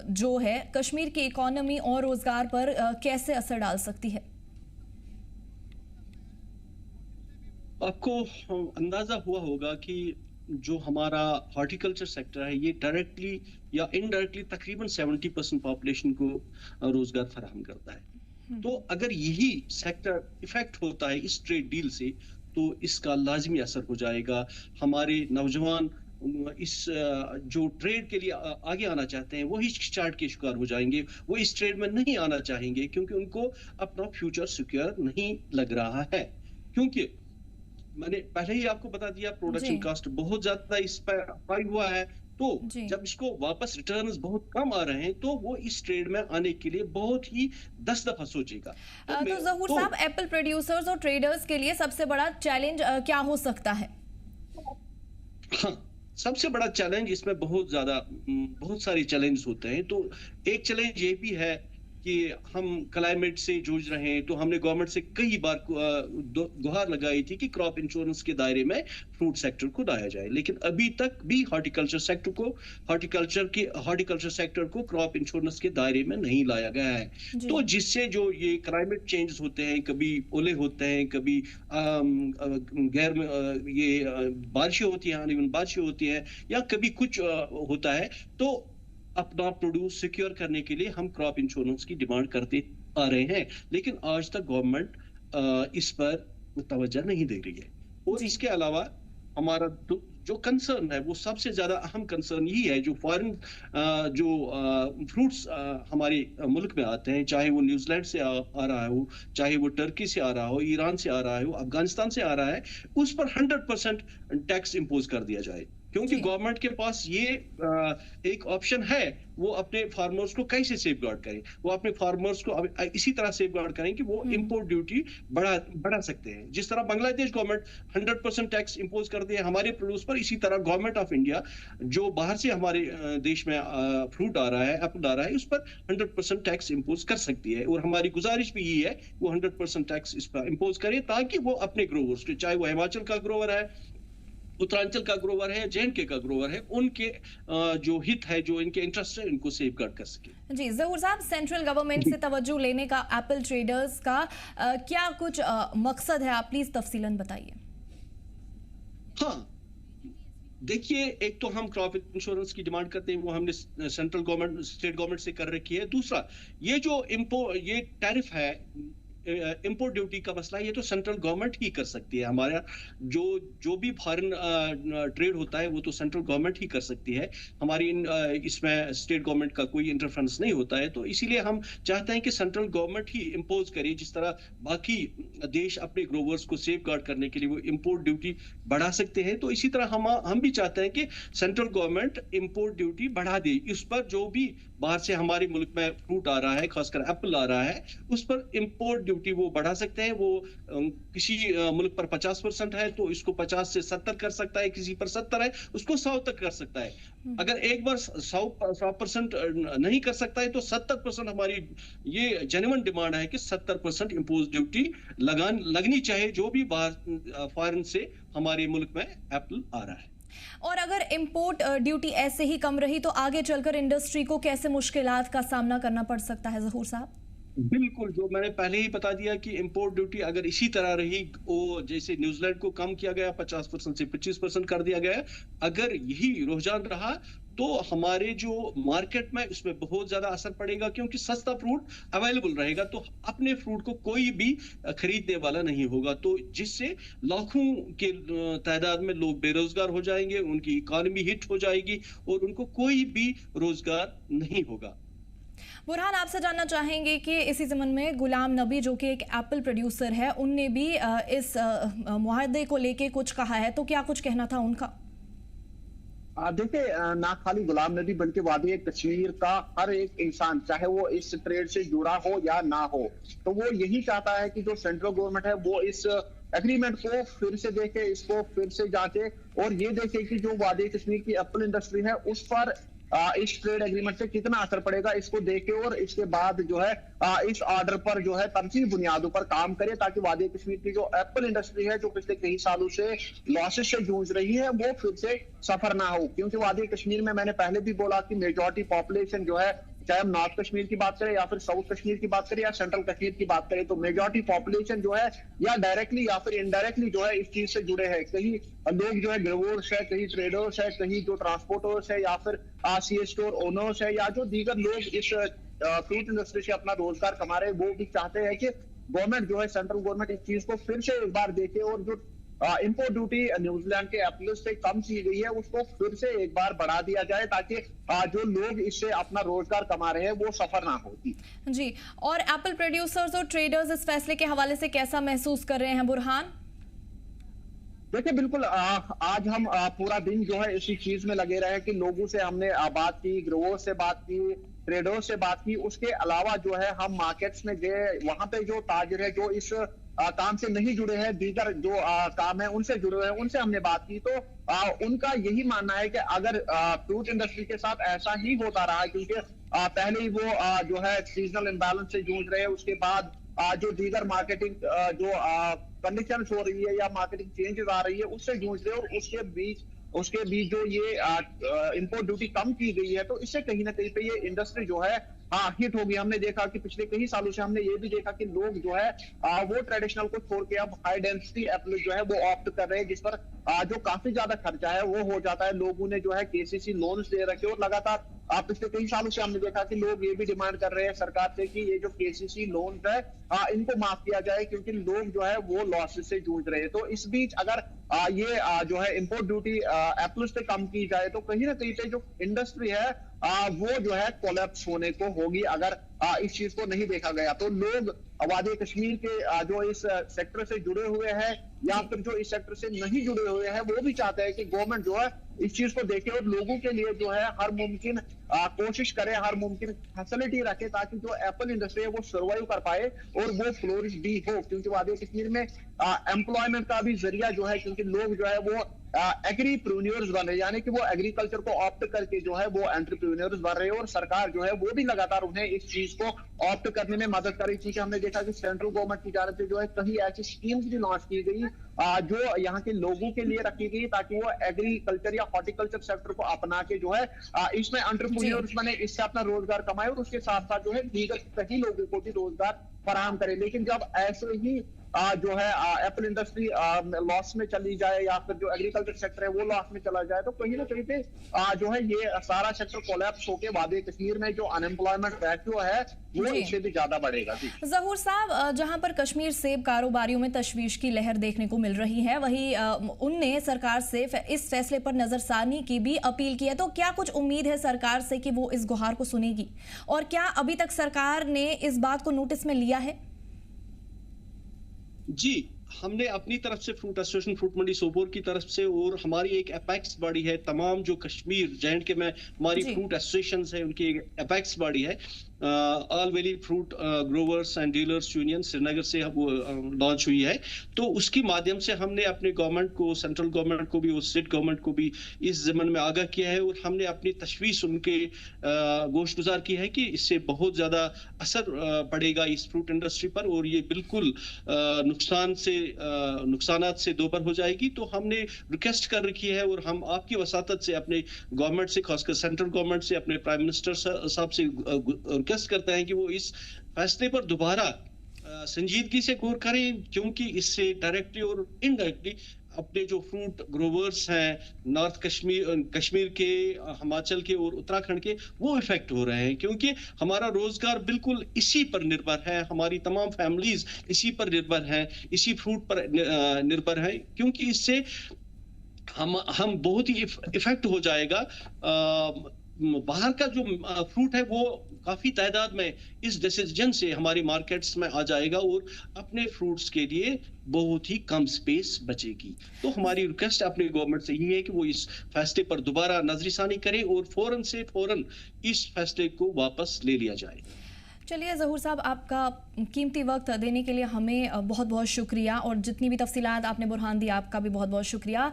जो है कश्मीर की इकोनॉमी और रोजगार पर कैसे असर डाल सकती है? आपको अंदाजा हुआ होगा कि जो हमारा हॉर्टिकल्चर सेक्टर है ये डायरेक्टली या इनडायरेक्टली तकरीबन 70% पॉपुलेशन को रोजगार फराहम करता है। तो अगर यही सेक्टर इफेक्ट होता है इस ट्रेड डील से, तो इसका लाजमी असर हो जाएगा। हमारे नौजवान इस जो ट्रेड के लिए आगे आना चाहते हैं वो ही चार्ट के शिकार हो जाएंगे। वो इस ट्रेड में नहीं आना चाहेंगे क्योंकि उनको अपना फ्यूचर सिक्योर नहीं लग रहा है। क्योंकि मैंने पहले ही आपको बता दिया प्रोडक्शन कॉस्ट बहुत ज्यादा इस पर हाई हुआ है। तो जब इसको वापस रिटर्न्स बहुत कम आ रहे हैं तो वो इस ट्रेड में आने के लिए बहुत ही 10 दफा सोचेगा। तो ज़हूर साहब, एप्पल प्रोड्यूसर्स और ट्रेडर्स के लिए सबसे बड़ा चैलेंज क्या हो सकता है? हाँ, सबसे बड़ा चैलेंज इसमें बहुत सारे चैलेंज होते हैं। तो एक चैलेंज ये भी है कि हम क्लाइमेट से जूझ रहे हैं। तो हमने गवर्नमेंट से कई बार गुहार लगाई थी कि क्रॉप इंश्योरेंस के दायरे में फ्रूट सेक्टर को लाया जाए, लेकिन अभी तक भी हॉर्टिकल्चर सेक्टर को क्रॉप इंश्योरेंस के दायरे में नहीं लाया गया है। तो जिससे जो ये क्लाइमेट चेंजेस होते हैं, कभी ओले होते हैं, कभी बारिशें होती हैं, अनइवन बारिशें होती हैं, या कभी कुछ होता है, तो अपना प्रोड्यूस सिक्योर करने के लिए हम क्रॉप इंश्योरेंस की डिमांड करते आ रहे हैं। लेकिन आज तक गवर्नमेंट इस पर तवज्जो नहीं दे रही है। और इसके अलावा हमारा जो कंसर्न है वो सबसे ज्यादा अहम कंसर्न यही है, जो फॉरेन जो फ्रूट्स हमारे मुल्क में आते हैं, चाहे वो न्यूजीलैंड से आ रहा हो, चाहे वो टर्की से आ रहा हो, ईरान से आ रहा हो, अफगानिस्तान से आ रहा है, उस पर 100% टैक्स इंपोज कर दिया जाए। क्योंकि गवर्नमेंट के पास ये एक ऑप्शन है, वो अपने फार्मर्स को कैसे सेफगार्ड करें। वो अपने फार्मर्स को इसी तरह सेफगार्ड करें कि वो इंपोर्ट ड्यूटी बढ़ा सकते हैं। जिस तरह बांग्लादेश गवर्नमेंट 100% टैक्स इंपोज कर दिया हमारे प्रोड्यूस पर, इसी तरह गवर्नमेंट ऑफ इंडिया जो बाहर से हमारे देश में फ्रूट आ रहा है, एप्पल आ रहा है, उस पर 100% टैक्स इंपोज कर सकती है। और हमारी गुजारिश भी यही है वो 100% टैक्स इस पर इंपोज करे, ताकि वो अपने ग्रोवर्स को, चाहे वो हिमाचल का ग्रोवर है, उत्तरांचल का ग्रोवर है, जे&के का ग्रोवर है, उनके जो हित है, जो इनके इंटरेस्ट है, इनको सेफगार्ड कर सके। जी ज़हूर साहब, सेंट्रल गवर्नमेंट से तवज्जो लेने का एप्पल ट्रेडर्स का क्या कुछ मकसद है? आप प्लीज तफसीलन बताइए। हाँ, देखिए, एक तो हम क्रॉप इंश्योरेंस की डिमांड करते हैं, वो हमने सेंट्रल गवर्नमेंट, स्टेट गवर्नमेंट से कर रखी है। दूसरा, ये जो ये टैरिफ है, इंपोर्ट ड्यूटी का मसला, ये तो सेंट्रल गवर्नमेंट ही कर सकती है। हमारा जो भी फॉरेन ट्रेड होता है वो तो सेंट्रल गवर्नमेंट ही कर सकती है। हमारी इसमें स्टेट गवर्नमेंट का कोई इंटरफेरेंस नहीं होता है। तो इसीलिए हम चाहते हैं कि सेंट्रल गवर्नमेंट ही इंपोज करे। जिस तरह बाकी देश अपने ग्रोवर्स को सेफगार्ड करने के लिए वो इंपोर्ट ड्यूटी बढ़ा सकते हैं, तो इसी तरह हम भी चाहते हैं कि सेंट्रल गवर्नमेंट इंपोर्ट ड्यूटी बढ़ा दे। इस पर जो भी बाहर से हमारे मुल्क में फ्रूट आ रहा है, खासकर एप्पल आ रहा है, उस पर इंपोर्ट ड्यूटी वो बढ़ा सकते हैं। वो किसी मुल्क पर 50% है तो इसको 50 से 70 कर सकता है, किसी पर 70 है उसको 100 तक कर सकता है। अगर एक बार 100% नहीं कर सकता है तो 70% हमारी ये जेन्युइन डिमांड है कि 70% इंपोज ड्यूटी लगनी चाहिए जो भी बाहर फॉरेन से हमारे मुल्क में एप्पल आ रहा है। और अगर इंपोर्ट ड्यूटी ऐसे ही कम रही तो आगे चलकर इंडस्ट्री को कैसे मुश्किलात का सामना करना पड़ सकता है ज़हूर साहब? बिल्कुल, जो मैंने पहले ही बता दिया कि इंपोर्ट ड्यूटी अगर इसी तरह रही, वो जैसे न्यूजीलैंड को कम किया गया, 50% से 25% कर दिया गया, अगर यही रुझान रहा तो हमारे जो मार्केट में इसमें बहुत ज्यादा असर पड़ेगा। क्योंकि सस्ता फ्रूट अवेलेबल रहेगा तो अपने फ्रूट को कोई भी खरीदने वाला नहीं होगा, तो जिससे लाखों के तादाद में लोग बेरोजगार हो जाएंगे, उनकी इकोनॉमी हिट हो जाएगी और उनको कोई भी रोजगार नहीं होगा। बुरहान, आपसे जानना चाहेंगे कि इसी ज़मन में गुलाम नबी जो कि एक एप्पल प्रोड्यूसर है, उनने भी इस मुआहदे को लेके कुछ कहा है, तो क्या कुछ कहना था उनका? देखिए, ना खाली गुलाम नबी बल्कि वादी कश्मीर का हर एक इंसान, चाहे वो इस ट्रेड से जुड़ा हो या ना हो, तो वो यही चाहता है कि जो सेंट्रल गवर्नमेंट है वो इस एग्रीमेंट को फिर से देखे, इसको फिर से जांचे और ये देखे कि जो वादी कश्मीर की एप्पल इंडस्ट्री है उस पर इस ट्रेड एग्रीमेंट से कितना असर पड़ेगा, इसको देखे और इसके बाद जो है इस ऑर्डर पर जो है तरजीही बुनियादों पर काम करे, ताकि वादी कश्मीर की जो एप्पल इंडस्ट्री है जो पिछले कई सालों से लॉसेस से जूझ रही है वो फिर से सफर ना हो। क्योंकि वादी कश्मीर में मैंने पहले भी बोला कि मेजॉरिटी पॉपुलेशन जो है चाहे हम नॉर्थ कश्मीर की बात करें या फिर साउथ कश्मीर की बात करें या सेंट्रल कश्मीर की बात करें, तो मेजॉरिटी पॉपुलेशन जो है या डायरेक्टली या फिर इनडायरेक्टली जो है इस चीज से जुड़े हैं। कहीं लोग जो है ग्रोवर्स है, कहीं ट्रेडर्स है, कहीं जो ट्रांसपोर्टर्स है या फिर सी स्टोर ओनर्स है या जो दीगर लोग इस फ्रूट इंडस्ट्री से अपना रोजगार कमा रहे हैं, वो भी चाहते हैं कि गवर्नमेंट जो है, सेंट्रल गवर्नमेंट इस चीज को फिर से एक बार देखे और जो इंपोर्ट ड्यूटी न्यूजीलैंड के एप्पल से कम की गई है उसको फिर से एक बार बढ़ा दिया जाए, ताकि जो लोग इससे अपना रोजगार कमा रहे हैं वो सफर ना होती। जी, और एप्पल प्रोड्यूसर्स और ट्रेडर्स इस फैसले के हवाले से कैसा महसूस कर रहे हैं बुरहान? देखिए बिल्कुल, आज हम पूरा दिन जो है इसी चीज में लगे रहे कि लोगों से हमने बात की, ग्रोवर से बात की, ट्रेडर से बात की। उसके अलावा जो है हम मार्केट्स में गए, वहां पे जो ताजिर है जो इस काम से नहीं जुड़े हैं, दीगर जो काम है उनसे जुड़े हुए हैं, उनसे हमने बात की। तो उनका यही मानना है कि अगर फ्रूट इंडस्ट्री के साथ ऐसा ही होता रहा, क्योंकि पहले ही वो जो है सीजनल इम्बैलेंस से जूझ रहे हैं, उसके बाद जो दीगर मार्केटिंग जो कंडीशंस हो रही है या मार्केटिंग चेंजेस आ रही है उससे जूझ रहे हैं, और उसके बीच जो ये इंपोर्ट ड्यूटी कम की गई है, तो इससे कहीं ना कहीं पे ये इंडस्ट्री जो है हिट होगी। हमने देखा कि पिछले कई सालों से हमने ये भी देखा कि लोग जो है वो ट्रेडिशनल को छोड़ के अब हाई डेंसिटी एप्पल जो है वो ऑप्ट कर रहे हैं, जिस पर जो काफी ज्यादा खर्चा है वो हो जाता है। लोगों ने जो है केसीसी लोन्स दे रखे, और लगातार पिछले कई सालों से हमने देखा कि लोग ये भी डिमांड कर रहे हैं सरकार से कि ये जो केसीसी लोन्स है इनको माफ किया जाए, क्योंकि लोग जो है वो लॉसेस से जूझ रहे हैं। तो इस बीच अगर ये जो है इंपोर्ट ड्यूटी एप्पल से कम की जाए, तो कहीं ना कहीं पे जो इंडस्ट्री है वो जो है कोलैप्स होने को होगी अगर इस चीज को नहीं देखा गया। तो लोग वादी कश्मीर के जो इस सेक्टर से जुड़े हुए हैं या फिर जो इस सेक्टर से नहीं जुड़े हुए हैं, वो भी चाहते हैं कि गवर्नमेंट जो है इस चीज को देखे और लोगों के लिए जो है हर मुमकिन कोशिश करे, हर मुमकिन फैसिलिटी रखे, ताकि जो एप्पल इंडस्ट्री है वो सर्वाइव कर पाए और वो फ्लोरिश भी हो। क्योंकि वादी कश्मीर में एम्प्लॉयमेंट का भी जरिया जो है, क्योंकि लोग जो है वो एग्रीप्रेन्योर्स बन रहे, यानी कि वो एग्रीकल्चर को ऑप्ट करके जो है वो एंटरप्रेन्योर्स बन रहे हैं, और सरकार जो है वो भी लगातार उन्हें इस चीज को ऑप्ट करने में मदद कर रही थी। हमने देखा कि सेंट्रल गवर्नमेंट की जानब से जो है कई ऐसी स्कीम्स भी लॉन्च की गई जो यहाँ के लोगों के लिए रखी गई, ताकि वो एग्रीकल्चर या हॉर्टिकल्चर सेक्टर को अपना के जो है इसमें एंटरप्रेन्योर्स बने, इससे अपना रोजगार कमाए और उसके साथ साथ जो है दीगर कई लोगों को भी रोजगार फराहम करे। लेकिन जब ऐसे ही जो है एप्पल इंडस्ट्री लॉस में चली जाए या फिर जो एग्रीकल्चर सेक्टर है वो लॉस में चला जाए, तो कहीं ना कहीं पे जो है ये सारा सेक्टर कोलैप्स होके वादी कश्मीर में जो अनएम्प्लॉयमेंट रेशियो है वो इससे भी ज्यादा बढ़ेगा। जी ज़हूर साहब, जहां पर कश्मीर सेब कारोबारियों में तशवीश की लहर देखने को मिल रही है, वहीं उनने सरकार से इस फैसले पर नजरसानी की भी अपील की है, तो क्या कुछ उम्मीद है सरकार से कि वो इस गुहार को सुनेगी, और क्या अभी तक सरकार ने इस बात को नोटिस में लिया है? जी, हमने अपनी तरफ से फ्रूट एसोसिएशन फ्रूट मंडी सोपोर की तरफ से, और हमारी एक एपेक्स बॉडी है, तमाम जो कश्मीर J&K में हमारी फ्रूट एसोसिएशन है उनकी एक एपेक्स बॉडी है, all valley fruit growers and dealers union Srinagar से वो लॉन्च हुई है। तो उसके माध्यम से हमने अपने गवर्नमेंट को, सेंट्रल गवर्नमेंट को भी और स्टेट गवर्नमेंट को भी इस ज़मन में आगाह किया है, और हमने अपनी तशवीश उनके गोशगुजार की है कि इससे बहुत ज़्यादा असर पड़ेगा इस फ्रूट इंडस्ट्री पर, और ये बिल्कुल नुकसानात से दोबर हो जाएगी। तो हमने रिक्वेस्ट कर रखी है, और हम आपकी वसातत से अपने गवर्नमेंट से, खासकर सेंट्रल गवर्नमेंट से, अपने प्राइम मिनिस्टर साहब से रिक्वेस्ट करते हैं कि वो इस फैसले पर दोबारा संजीदगी से गौर करें, क्योंकि इससे डायरेक्टली और इनडायरेक्टली अपने जो फ्रूट ग्रोवर्स हैं नॉर्थ कश्मीर के, हिमाचल के और उत्तराखंड के, वो इफेक्ट हो रहे हैं, क्योंकि हमारा रोजगार बिल्कुल इसी पर निर्भर है, हमारी तमाम फैमिलीज इसी पर निर्भर हैं, इसी फ्रूट पर निर्भर है, क्योंकि इससे हम बहुत ही इफेक्ट हो जाएगा। बाहर का जो फ्रूट है वो काफी तादाद में इस डिसीजन से हमारी मार्केट्स में आ जाएगा, और अपने फ्रूट्स के लिए बहुत ही कम स्पेस बचेगी। तो हमारी रिक्वेस्ट अपनी गवर्नमेंट से ये है कि वो इस फैसले पर दोबारा नजरसानी करे और फौरन इस फैसले को वापस ले लिया जाए। चलिए ज़हूर साहब, आपका कीमती वक्त देने के लिए हमें बहुत बहुत शुक्रिया, और जितनी भी तफसीलात आपने बुरहान दी आपका भी बहुत बहुत शुक्रिया।